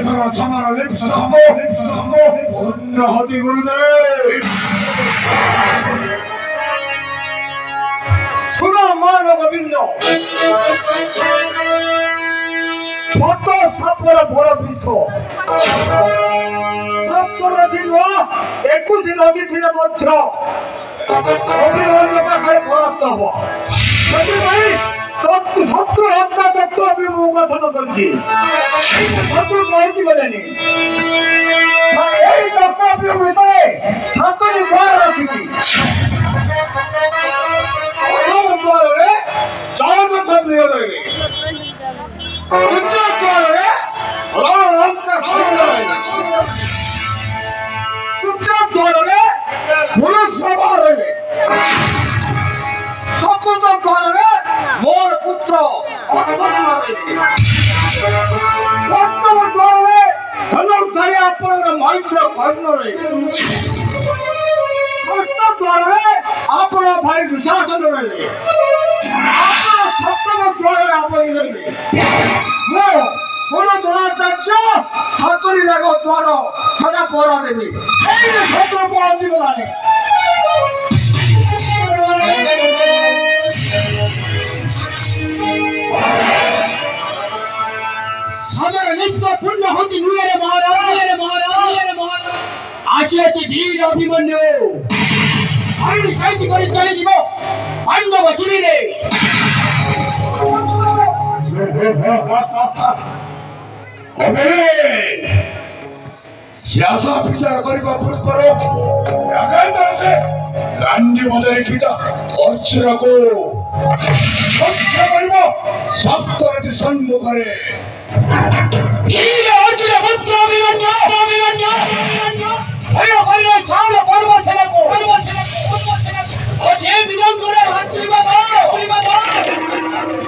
Samara लिप्सति गुरुदेव सुनो मानव बिंदु ছোট সাপর বড় বিশ্ব সপ্তর দিন 21 নদী ছিল মধ্য অভিমন্যু পাখায় পরাস্ত হব ভাই শত্রু হত্যা তত্ত্ব আমি গঠন করছি শত্রু করেছি বলেনি এই তত্ত্বের ভিতরে সাতটি দ্বার রাখিছি দ্বারে জগন্নাথ প্রিয় রইবে দ্বারে রামকা রইবে দ্বারে পুরুষ সভা রইবে চতুর্থ দ্বারে মোর পুত্র পঞ্চম দ্বারে ধনুর্ধারী আপনার মৈত্র কর্ণ রইবে ষষ্ঠ দ্বারে আপনার ভাই দুঃশাসন রইবে আপনার সপ্তম দ্বারে আপনি রইবে কোন দ্রোণাচার্য সাতরি রাগ দ্বার ছটা পড়া দেবে এই শত্রু পৌঁছি গলানে সামর লিপ্ত পূর্ণ হতি নুয়ের মহারাজ আসিয়াছে বীর অভিমন্যু আমি সাইতি করে চলে যাব পাণ্ডব শিবিরে সিয়াসা বিচার করিবা পূর্বর আগাইতাছে গান্ধী মদের পিতা অর্চরকো রক্ষা করিব সপ্তরতি সম্মুখরে এই অর্জুন পুত্র অভিমন্যু এই কইলে সার পর্ব সেনাকো ওছে বিনয় করে আশীর্বাদ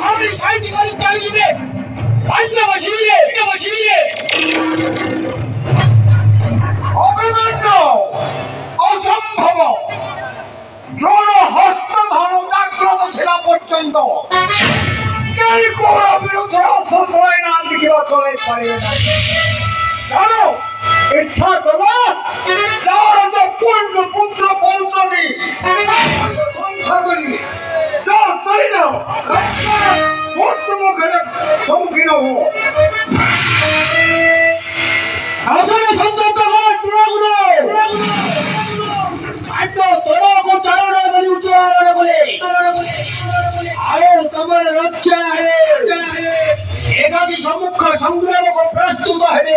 আমি সাইতি করে চলে যাবে পাণ্ডব শিবিরে অভিমন্যু অসম্ভব দ্রোণ হস্ত ধনু জাগ্রত ছিলা পর্যন্ত কেই কোন বিরুদ্ধে অস্ত্র না দেখিবা চলে পারিবে না জানো ইচ্ছা করো যার যে পূর্ণ পুত্র পৌত্রী সংখ্যা করি যাও চলে যাও মুখে সম্মুখীন হব আসলে সন্তত হয় দ্রোণগুরু তোড়াকো চারণ বলি উচ্চারণ বলে আয়ো তোমার রক্ষা হে একাকি সম্মুখ সংগ্রাম প্রস্তুত হবে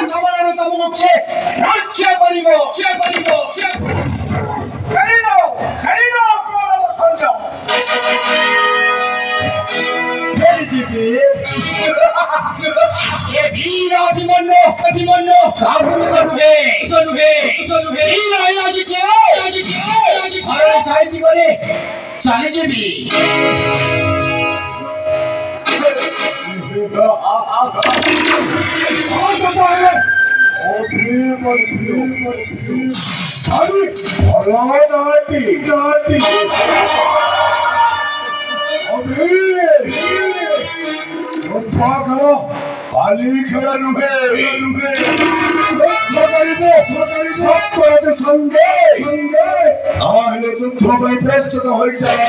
তোমার তমুখে রক্ষা করিব বীর অভিমন্যু কাবুল সরবে আসিছে সাহিত্য করে চালে যাবি কালী খেলা নুহে সঙ্গে তাহলে যুদ্ধ করে প্রস্তুত হয়ে যাবে